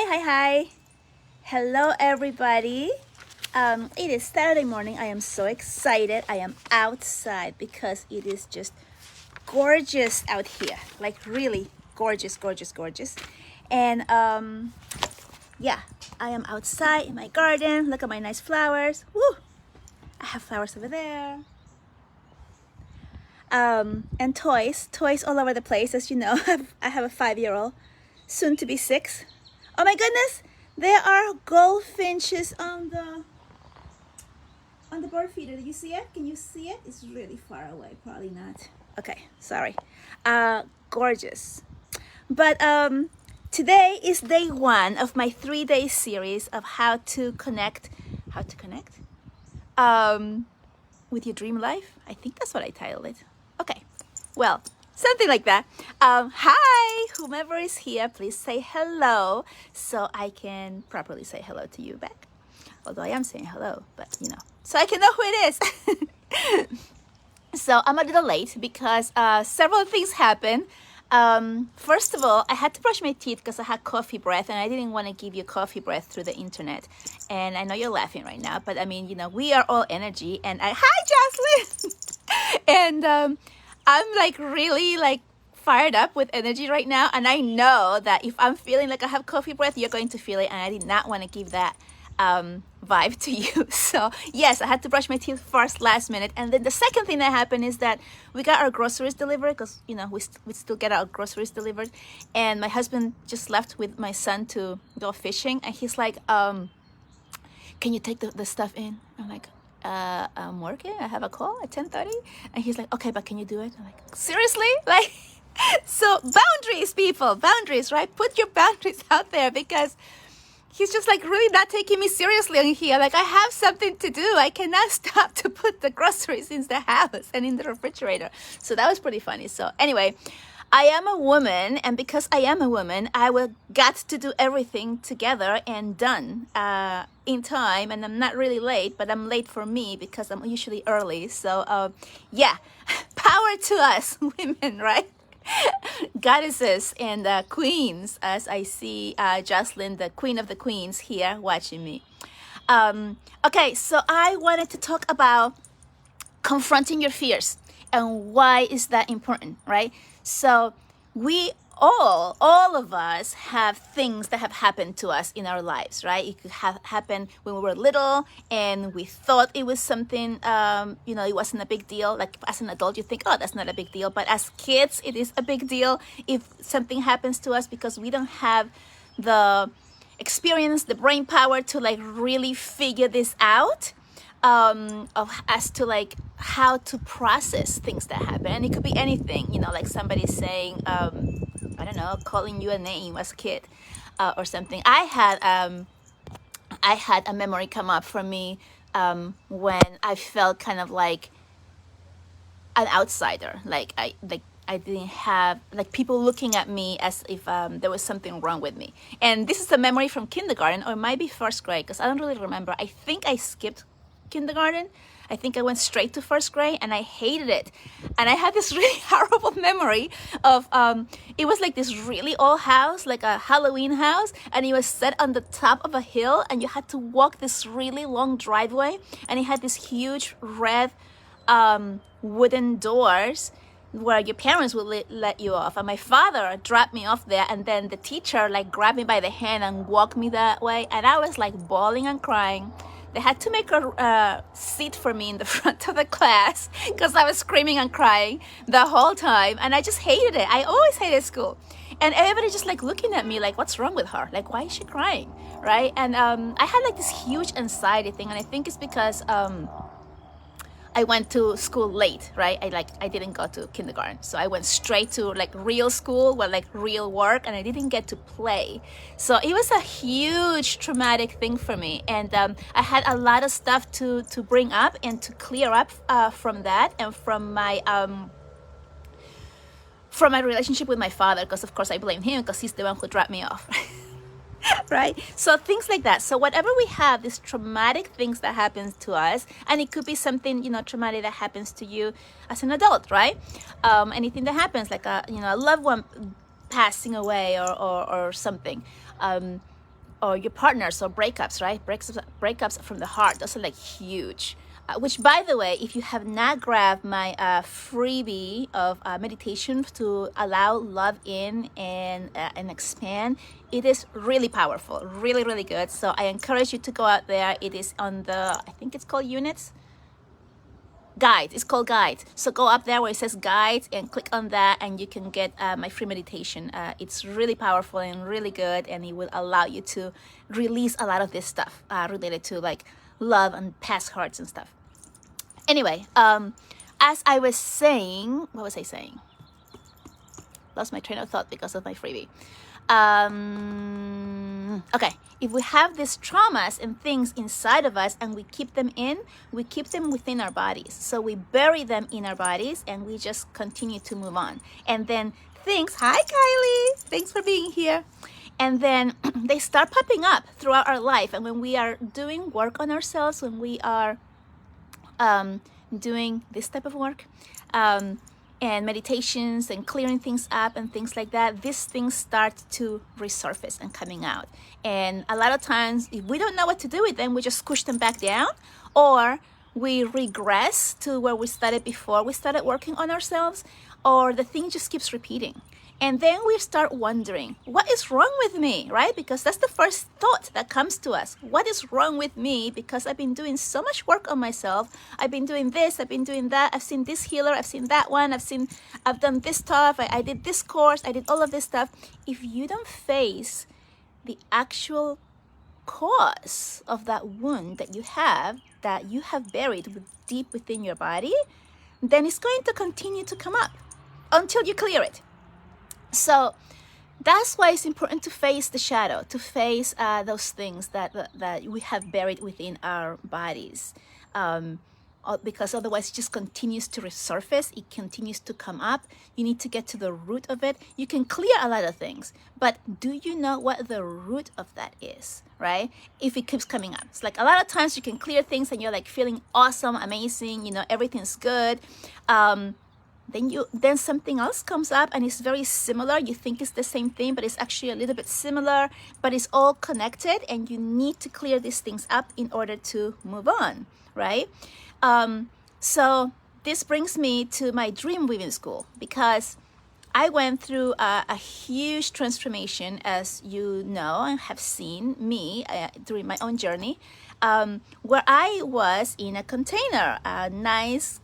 Hi. Hello, everybody. It is Saturday morning. I am so excited. I am outside because it is just gorgeous out here. Like really gorgeous. And yeah, I am outside in my garden. Look at my nice flowers. Woo! I have flowers over there. And toys all over the place. As you know, I have a 5-year-old, soon to be 6. Oh my goodness, there are goldfinches on the bird feeder. Do you see it? Can you see it? It's really far away. Probably not. Okay, sorry. Gorgeous. But today is day 1 of my 3-day series of how to connect with your dream life. I think that's what I titled it. Okay, well, something like that. Hi, whomever is here, please say hello so I can properly say hello to you back. Although I am saying hello, but so I can know who it is. So I'm a little late because several things happened. First of all, I had to brush my teeth because I had coffee breath, and I didn't want to give you coffee breath through the internet. And I know you're laughing right now, but I mean, we are all energy. And hi, Jocelyn. And I'm really fired up with energy right now, and I know that if I'm feeling like I have coffee breath, you're going to feel it, and I did not want to give that vibe to you. So yes, I had to brush my teeth first last minute, and then the second thing that happened is that we got our groceries delivered because we still get our groceries delivered, and my husband just left with my son to go fishing, and he's like, can you take the stuff in? I'm like, I'm working, I have a call at 10:30. And he's like, okay, but can you do it? I'm like, seriously? So boundaries, people, boundaries, right? Put your boundaries out there, because he's just really not taking me seriously on here. I have something to do. I cannot stop to put the groceries in the house and in the refrigerator. So that was pretty funny. So anyway, I am a woman, and because I am a woman, I got to do everything together and done in time. And I'm not really late, but I'm late for me because I'm usually early. So yeah, power to us women, right? Goddesses and queens, as I see Jocelyn, the queen of the queens, here watching me. Okay, so I wanted to talk about confronting your fears and why is that important, right? So we all of us have things that have happened to us in our lives, right? It could have happened when we were little and we thought it was something, it wasn't a big deal. Like as an adult, you think, oh, that's not a big deal. But as kids, it is a big deal if something happens to us because we don't have the experience, the brain power to really figure this out. As to how to process things that happen, and it could be anything, like somebody saying, I don't know, calling you a name as a kid, or something. I had a memory come up for me when I felt kind of like an outsider, I didn't have people looking at me as if there was something wrong with me. And this is a memory from kindergarten, or it might be first grade, because I don't really remember. I think I skipped kindergarten. I think I went straight to first grade, and I hated it. And I had this really horrible memory of it was this really old house, like a Halloween house, and it was set on the top of a hill, and you had to walk this really long driveway, and it had these huge red wooden doors where your parents would let you off. And my father dropped me off there, and then the teacher grabbed me by the hand and walked me that way, and I was bawling and crying. They had to make a seat for me in the front of the class because I was screaming and crying the whole time, and I just hated it. I always hated school, and everybody just looking at me what's wrong with her? Why is she crying, right? And I had this huge anxiety thing, and I think it's because I went to school late, right? I didn't go to kindergarten, so I went straight to real school, real work, and I didn't get to play. So it was a huge traumatic thing for me, and I had a lot of stuff to bring up and to clear up from that, and from my relationship with my father, because of course I blame him because he's the one who dropped me off. Right? So things like that. So whatever we have, these traumatic things that happens to us, and it could be something, traumatic that happens to you as an adult, right? Anything that happens, a loved one passing away or something. or your partners or breakups, right? Breakups from the heart. Those are like huge. Which, by the way, if you have not grabbed my freebie of meditation to allow love in and expand, it is really powerful, really, really good. So I encourage you to go out there. It is on the, I think it's called Units. Guide. It's called Guide. So go up there where it says Guide and click on that, and you can get my free meditation. It's really powerful and really good, and it will allow you to release a lot of this stuff related to like love and past hurts and stuff. Anyway, as I was saying, what was I saying? Lost my train of thought because of my freebie. Okay, if we have these traumas and things inside of us and we keep them within our bodies. So we bury them in our bodies and we just continue to move on. And then things, hi Kylie, thanks for being here. And then they start popping up throughout our life. And when we are doing work on ourselves, when we are doing this type of work, and meditations and clearing things up and things like that, these things start to resurface and coming out. And a lot of times, if we don't know what to do with them, we just squish them back down, or we regress to where we started before we started working on ourselves, or the thing just keeps repeating. And then we start wondering, what is wrong with me, right? Because that's the first thought that comes to us. What is wrong with me? Because I've been doing so much work on myself. I've been doing this, I've been doing that. I've seen this healer, I've seen that one. I've done this stuff. I did this course. I did all of this stuff. If you don't face the actual cause of that wound that you have buried deep within your body, then it's going to continue to come up until you clear it. So that's why it's important to face the shadow, to face those things that we have buried within our bodies, because otherwise it just continues to resurface. It continues to come up. You need to get to the root of it. You can clear a lot of things, but do you know what the root of that is, right? If it keeps coming up. It's like a lot of times you can clear things and you're like feeling awesome, amazing, everything's good. Then something else comes up and it's very similar. You think it's the same thing, but it's actually a little bit similar, but it's all connected, and you need to clear these things up in order to move on, right? So this brings me to my dream weaving school, because I went through a huge transformation, as you know and have seen me during my own journey, where I was in a container, a nice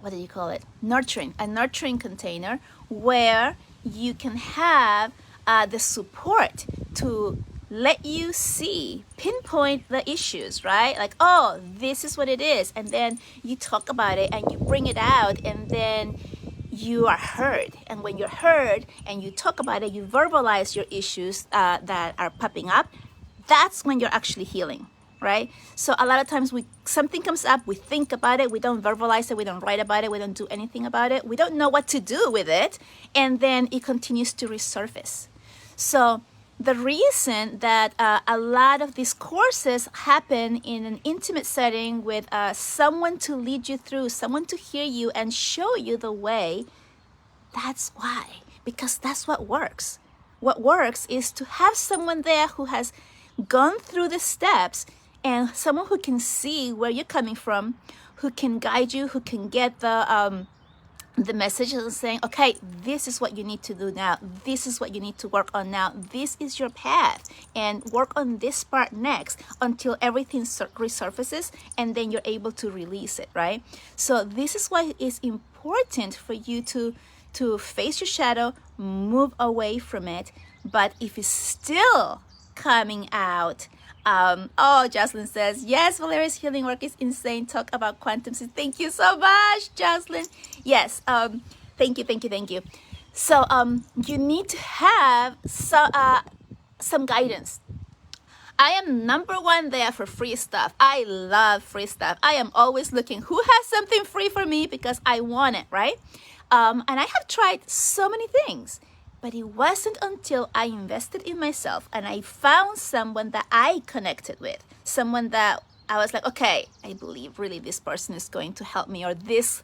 what do you call it? A nurturing container where you can have the support to let you pinpoint the issues, right? Like, oh, this is what it is. And then you talk about it and you bring it out, and then you are heard. And when you're heard and you talk about it, you verbalize your issues that are popping up, that's when you're actually healing. Right? So a lot of times something comes up, we think about it, we don't verbalize it, we don't write about it, we don't do anything about it, we don't know what to do with it, and then it continues to resurface. So the reason that a lot of these courses happen in an intimate setting with someone to lead you through, someone to hear you and show you the way, that's why. Because that's what works. What works is to have someone there who has gone through the steps, and someone who can see where you're coming from, who can guide you, who can get the messages and saying, okay, this is what you need to do now. This is what you need to work on now. This is your path, and work on this part next until everything resurfaces, and then you're able to release it, right? So this is why it's important for you to face your shadow, move away from it. But if it's still coming out, Jocelyn says, yes, Valeria's healing work is insane. Talk about quantum. Thank you so much, Jocelyn. Yes, thank you. So you need to have some guidance. I am number one there for free stuff. I love free stuff. I am always looking who has something free for me, because I want it, right? And I have tried so many things. But it wasn't until I invested in myself and I found someone that I connected with, someone that I was like, okay, I believe really this person is going to help me, or this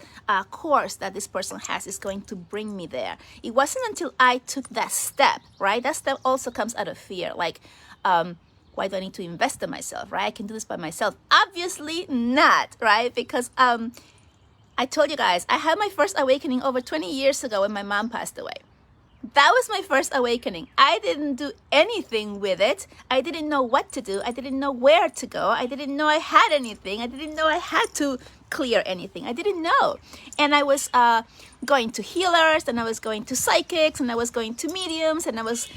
course that this person has is going to bring me there. It wasn't until I took that step, right? That step also comes out of fear. Like, why do I need to invest in myself, right? I can do this by myself. Obviously not, right? Because I told you guys, I had my first awakening over 20 years ago when my mom passed away. That was my first awakening. I didn't do anything with it. I didn't know what to do. I didn't know where to go. I didn't know I had anything. I didn't know I had to clear anything. I didn't know. And I was going to healers, and I was going to psychics, and I was going to mediums, and I was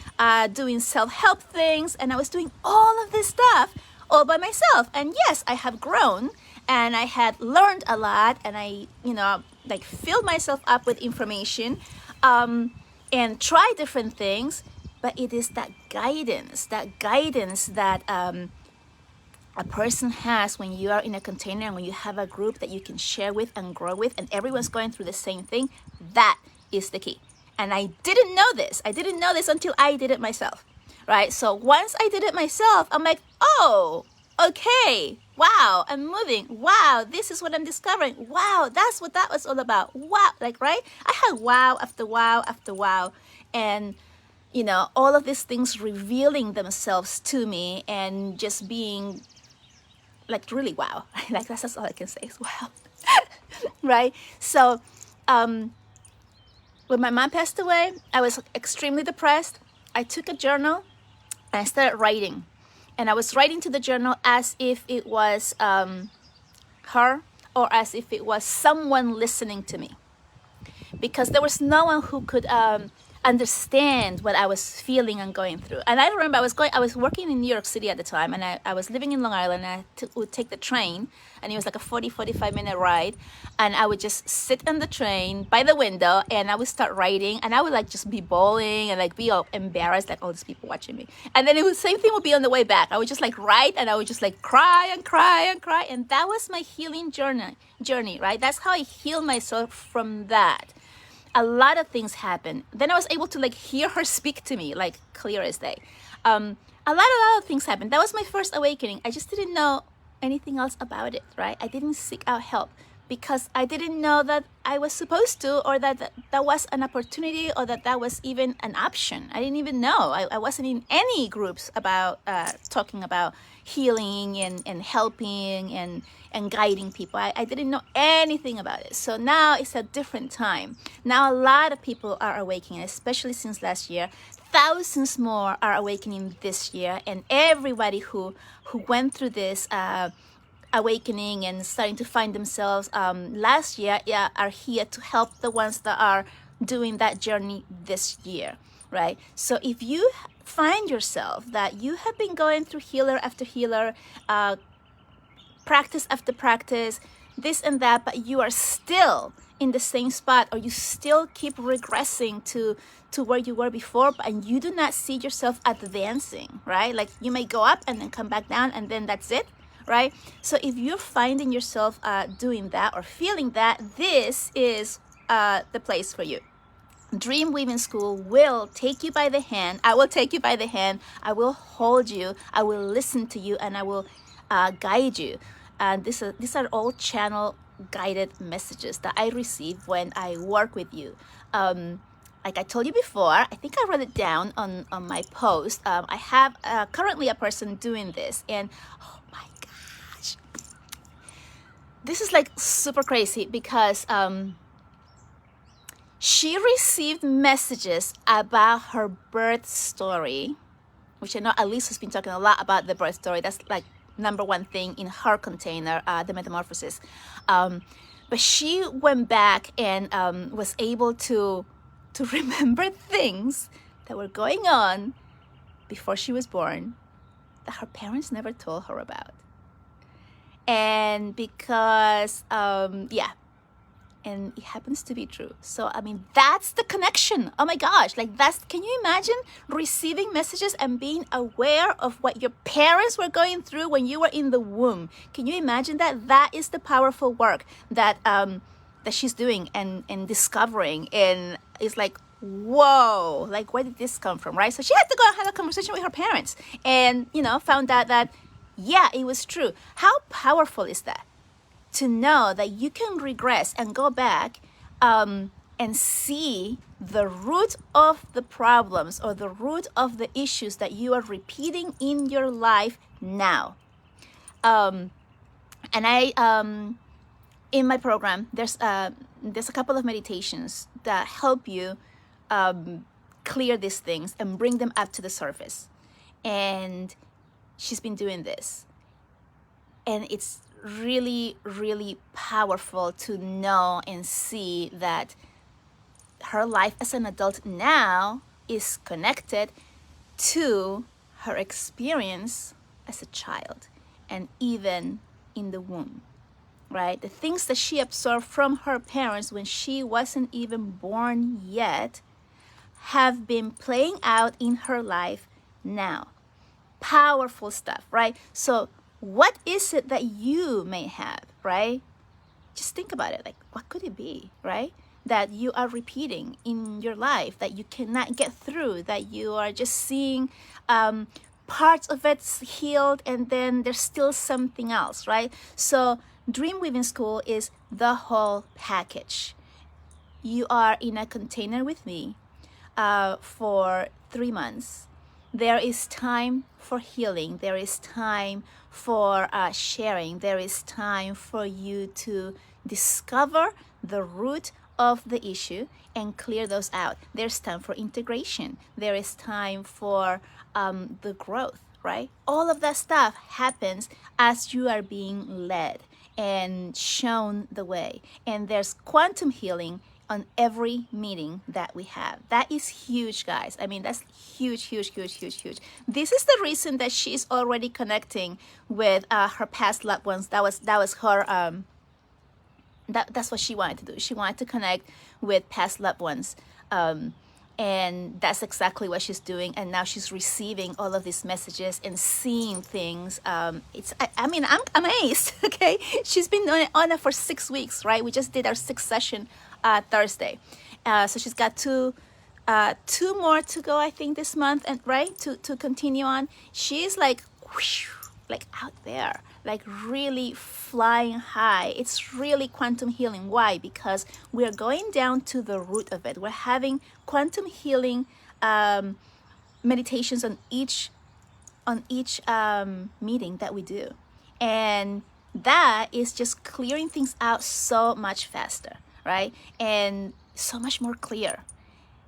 doing self-help things, and I was doing all of this stuff all by myself. And yes, I have grown, and I had learned a lot, and I, like filled myself up with information. And try different things, but it is that guidance that a person has when you are in a container and when you have a group that you can share with and grow with, and everyone's going through the same thing. That is the key. And I didn't know this. I didn't know this until I did it myself, right? So once I did it myself, I'm like, oh, okay, wow, I'm moving. Wow, this is what I'm discovering. Wow, that's what that was all about. Wow, like, right? I had wow after wow after wow. And, all of these things revealing themselves to me and just being like really wow. Like, that's all I can say is wow. Right? So, when my mom passed away, I was extremely depressed. I took a journal and I started writing. And I was writing to the journal as if it was her, or as if it was someone listening to me. Because there was no one who could understand what I was feeling and going through. And I remember I was working in New York City at the time, and I was living in Long Island, and I would take the train, and it was like a 45 minute ride, and I would just sit on the train by the window, and I would start writing, and I would like just be bawling and like be all embarrassed, like all these people watching me. And then same thing would be on the way back. I would just like write, and I would just like cry and cry and cry, and that was my healing journey, right? That's how I healed myself from that. A lot of things happened. Then I was able to like hear her speak to me, like clear as day. A lot of things happened. That was my first awakening. I just didn't know anything else about it, right? I didn't seek out help because I didn't know that I was supposed to, or that was an opportunity, or that was even an option. I didn't even know. I wasn't in any groups about talking about healing and helping and guiding people. I didn't know anything about it. So now it's a different time. Now a lot of people are awakening, especially since last year. Thousands more are awakening this year, and everybody who went through this awakening and starting to find themselves last year are here to help the ones that are doing that journey this year, right? So if you find yourself that you have been going through healer after healer, practice after practice, this and that, but you are still in the same spot, or you still keep regressing to where you were before, and you do not see yourself advancing, right? Like you may go up and then come back down, and then that's it, right? So if you're finding yourself doing that or feeling that, this is the place for you. Dream Weaving School will take you by the hand. I will take you by the hand. I will hold you. I will listen to you, and I will guide you. And these are all channel guided messages that I receive when I work with you. Like I told you before, I think I wrote it down on my post. I have currently a person doing this, and oh my gosh, this is like super crazy because she received messages about her birth story, which I know Elise has been talking a lot about the birth story. That's like number one thing in her container, the metamorphosis. But she went back and was able to remember things that were going on before she was born that her parents never told her about. And because, and it happens to be true. So, I mean, that's the connection. Oh my gosh, like can you imagine receiving messages and being aware of what your parents were going through when you were in the womb? Can you imagine that? That is the powerful work that she's doing and discovering. And it's like, whoa, like where did this come from, right? So she had to go and have a conversation with her parents and, found out that yeah, it was true. How powerful is that? To know that you can regress and go back and see the root of the problems or the root of the issues that you are repeating in your life now. And in my program, there's a couple of meditations that help you clear these things and bring them up to the surface. And she's been doing this. And it's really, really powerful to know and see that her life as an adult now is connected to her experience as a child and even in the womb, right? The things that she absorbed from her parents when she wasn't even born yet have been playing out in her life now. Powerful stuff, right? So what is it that you may have, right? Just think about it. Like, what could it be, right? That you are repeating in your life, that you cannot get through, that you are just seeing parts of it's healed and then there's still something else, right? So Dream Weaving School is the whole package. You are in a container with me for 3 months. There is time for healing. There is time for sharing. There is time for you to discover the root of the issue and clear those out. There's time for integration. There is time for the growth, right? All of that stuff happens as you are being led and shown the way. And there's quantum healing on every meeting that we have. That is huge, guys. I mean, that's huge, huge, huge, huge, huge. This is the reason that she's already connecting with her past loved ones. That was her. That's what she wanted to do. She wanted to connect with past loved ones. And that's exactly what she's doing. And now she's receiving all of these messages and seeing things. I mean, I'm amazed, okay? She's been on it for 6 weeks, right? We just did our 6th session Thursday. So she's got two more to go, I think, this month, and right, to continue on. She's like, whoosh, like out there, like really flying high. It's really quantum healing. Why? Because we're going down to the root of it. We're having quantum healing meditations on each meeting that we do, and that is just clearing things out so much faster, right? And so much more clear.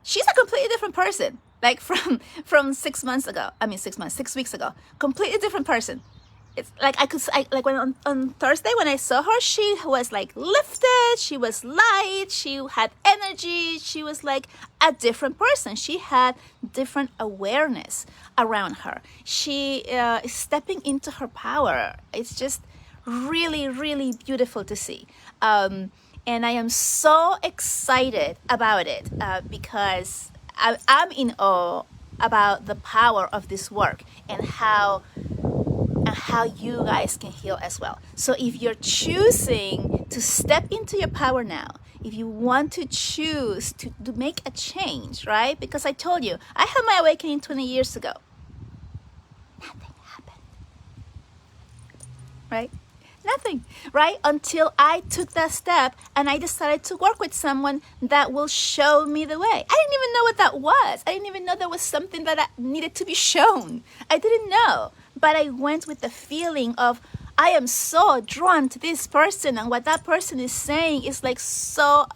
She's a completely different person, like from 6 months ago. 6 weeks ago, completely different person. It's like like when on Thursday when I saw her, she was like lifted, she was light, she had energy, she was like a different person. She had different awareness around her. She is stepping into her power. It's just really, really beautiful to see. And I am so excited about it because I'm in awe about the power of this work and how you guys can heal as well. So if you're choosing to step into your power now, if you want to choose to make a change, right? Because I told you, I had my awakening 20 years ago. Nothing happened, right? Nothing, right? Until I took that step and I decided to work with someone that will show me the way. I didn't even know what that was. I didn't even know there was something that needed to be shown. I didn't know. But I went with the feeling of, I am so drawn to this person, and what that person is saying is like so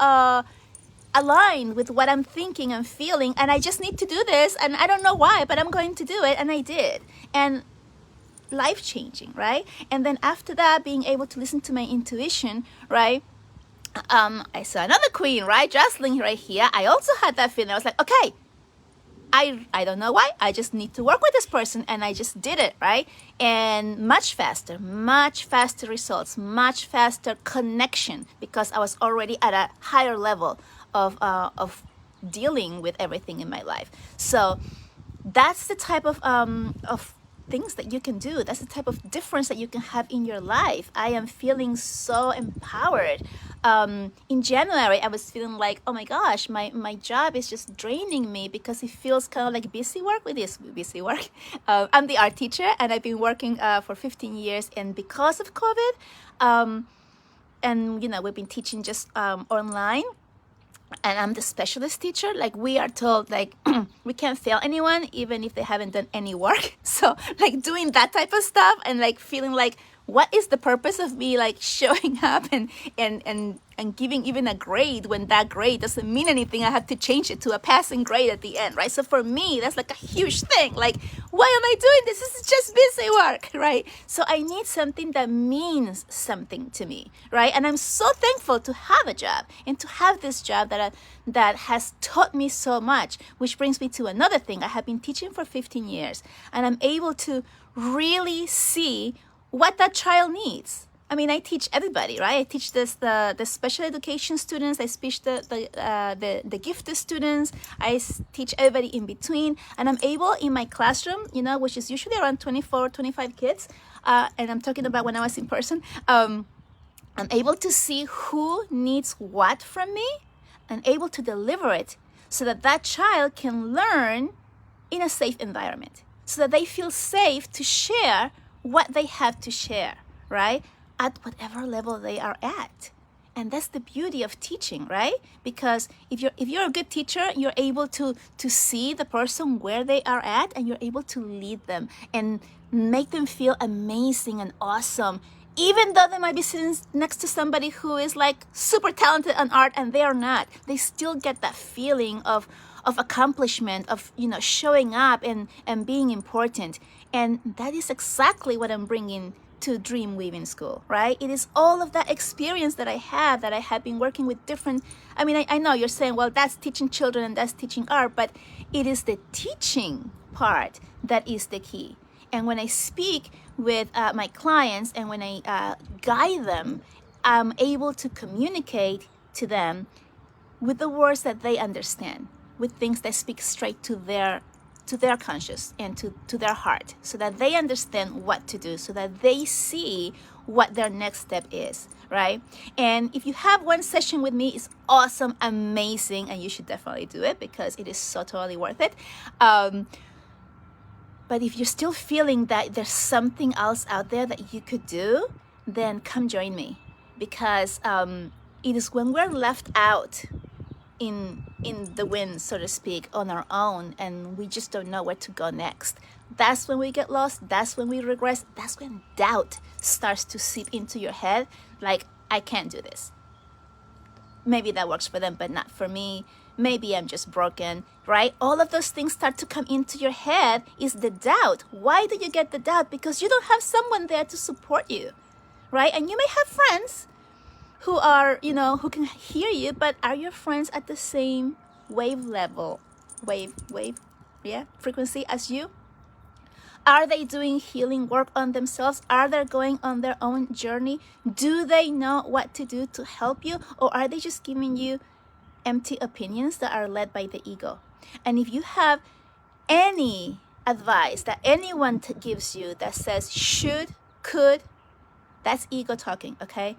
aligned with what I'm thinking and feeling, and I just need to do this, and I don't know why, but I'm going to do it, and I did. And life-changing, right? And then after that, being able to listen to my intuition, right? I saw another queen, right? Jocelyn right here. I also had that feeling. I was like, okay, I don't know why. I just need to work with this person, and I just did it, right? And much faster results, much faster connection, because I was already at a higher level of dealing with everything in my life. So that's the type of things that you can do. That's the type of difference that you can have in your life. I am feeling so empowered In January, I was feeling like, oh my gosh, my job is just draining me because it feels kind of like busy work. With this busy work. I'm the art teacher, and I've been working for 15 years. And because of COVID, and we've been teaching just online, and I'm the specialist teacher. Like, we are told, like, we can't fail anyone even if they haven't done any work. So like doing that type of stuff and like feeling like, what is the purpose of me like showing up and giving even a grade when that grade doesn't mean anything? I have to change it to a passing grade at the end, right? So for me, that's like a huge thing. Like, why am I doing this? This is just busy work, right? So I need something that means something to me, right? And I'm so thankful to have a job and to have this job that has taught me so much, which brings me to another thing. I have been teaching for 15 years, and I'm able to really see what that child needs. I mean, I teach everybody, right? I teach the special education students. I teach the gifted students. I teach everybody in between. And I'm able in my classroom, which is usually around 24, 25 kids. And I'm talking about when I was in person. I'm able to see who needs what from me and able to deliver it so that that child can learn in a safe environment, so that they feel safe to share what they have to share, right? At whatever level they are at. And that's the beauty of teaching, right? Because if you're a good teacher, you're able to see the person where they are at, and you're able to lead them and make them feel amazing and awesome, even though they might be sitting next to somebody who is like super talented in art and they are not. They still get that feeling of accomplishment, of showing up and being important. And that is exactly what I'm bringing to Dream Weaving School, right? It is all of that experience that I have been working with different. I mean, I know you're saying, well, that's teaching children and that's teaching art, but it is the teaching part that is the key. And when I speak with my clients and when I guide them, I'm able to communicate to them with the words that they understand, with things that speak straight to their conscious and to their heart, so that they understand what to do, so that they see what their next step is, right? And if you have one session with me, it's awesome, amazing, and you should definitely do it because it is so totally worth it. But if you're still feeling that there's something else out there that you could do, then come join me, because it is when we're left out in the wind, so to speak, on our own, and we just don't know where to go next. That's when we get lost. That's when we regress. That's when doubt starts to seep into your head, like, I can't do this. Maybe that works for them, but not for me. Maybe I'm just broken, right? All of those things start to come into your head. Is the doubt. Why do you get the doubt? Because you don't have someone there to support you, right? And you may have friends who are, who can hear you, but are your friends at the same frequency as you? Are they doing healing work on themselves? Are they going on their own journey? Do they know what to do to help you? Or are they just giving you empty opinions that are led by the ego? And if you have any advice that anyone gives you that says should, could, that's ego talking, okay?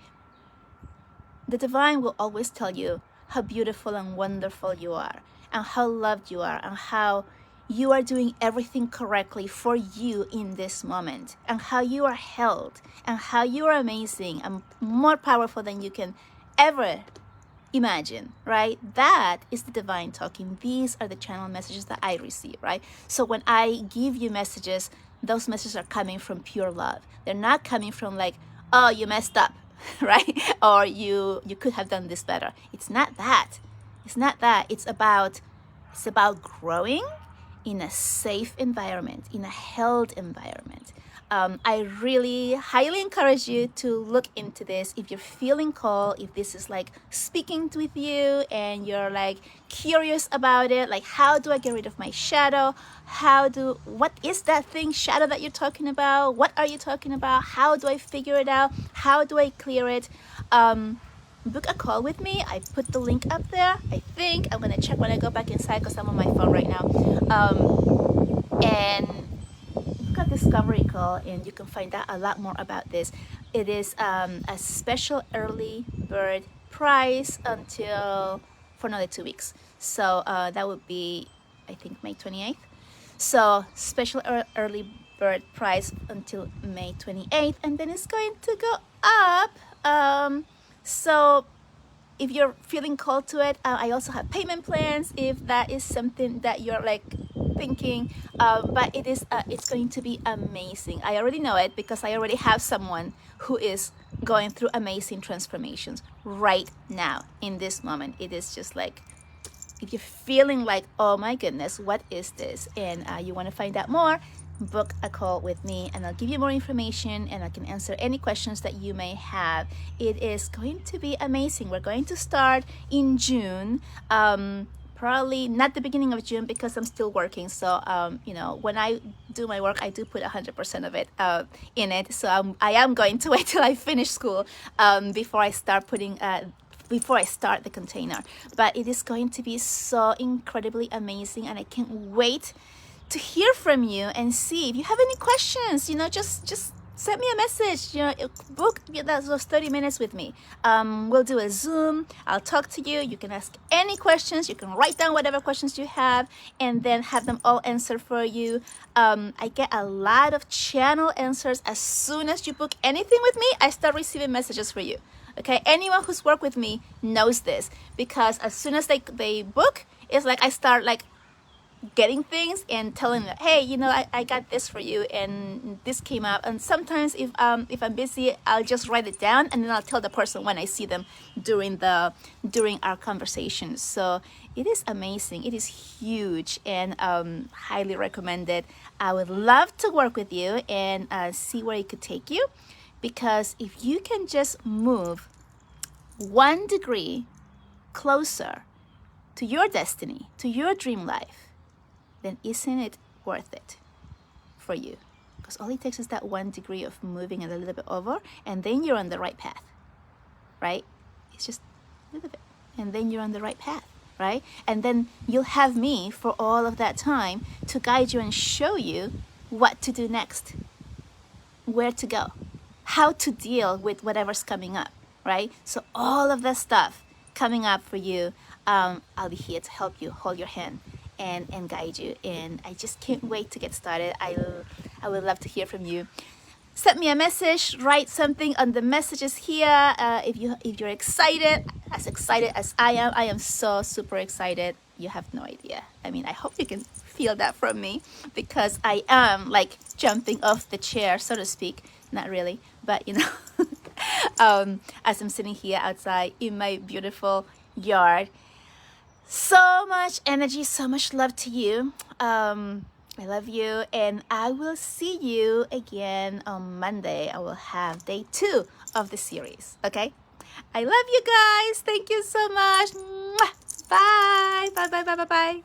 The divine will always tell you how beautiful and wonderful you are, and how loved you are, and how you are doing everything correctly for you in this moment, and how you are held, and how you are amazing and more powerful than you can ever imagine, right? That is the divine talking. These are the channel messages that I receive, right? So when I give you messages, those messages are coming from pure love. They're not coming from like, oh, you messed up, right? Or you could have done this better. It's not that. It's not that. It's about growing in a safe environment, in a held environment. I really highly encourage you to look into this. If you're feeling called, if this is like speaking with you and you're like curious about it, like, how do I get rid of my shadow? What is that thing, shadow, that you're talking about? What are you talking about? How do I figure it out? How do I clear it? Book a call with me. I put the link up there. I think I'm gonna check when I go back inside because I'm on my phone right now. And book a discovery call, and you can find out a lot more about this. It is a special early bird price until for another 2 weeks. So that would be, I think, May 28th. So special early bird price until May 28th, and then it's going to go up. So if you're feeling called to it, I also have payment plans if that is something that you're like thinking. But it's going to be amazing. I already know it because I already have someone who is going through amazing transformations right now in this moment. It is just like, if you're feeling like, oh my goodness, what is this? And you want to find out more, book a call with me and I'll give you more information and I can answer any questions that you may have. It is going to be amazing. We're going to start in June. Probably not the beginning of June because I'm still working. So, when I do my work, I do put 100% of it in it. So I am going to wait till I finish school before I start the container. But it is going to be so incredibly amazing and I can't wait to hear from you and see if you have any questions. Just send me a message. Book those 30 minutes with me. We'll do a Zoom. I'll talk to you. You can ask any questions. You can write down whatever questions you have and then have them all answered for you. I get a lot of channel answers. As soon as you book anything with me, I start receiving messages for you. Okay, anyone who's worked with me knows this because as soon as they book, it's like I start like getting things and telling them, hey, I got this for you and this came up. And sometimes if I'm busy, I'll just write it down and then I'll tell the person when I see them during our conversation. So it is amazing. It is huge and highly recommended. I would love to work with you and see where it could take you. Because if you can just move 1 degree closer to your destiny, to your dream life, then isn't it worth it for you? Because all it takes is that 1 degree of moving it a little bit over, and then you're on the right path, right? It's just a little bit, and then you're on the right path, right? And then you'll have me for all of that time to guide you and show you what to do next, where to go, how to deal with whatever's coming up, right? So all of that stuff coming up for you, I'll be here to help you, hold your hand and guide you. And I just can't wait to get started. I would love to hear from you. Send me a message, write something on the messages here. If you're excited as I am so super excited. You have no idea. I mean, I hope you can feel that from me because I am like jumping off the chair, so to speak. Not really, but as I'm sitting here outside in my beautiful yard. So much energy, so much love to you. I love you, and I will see you again on Monday. I will have day 2 of the series, okay? I love you guys. Thank you so much. Mwah. Bye. Bye, bye, bye, bye, bye.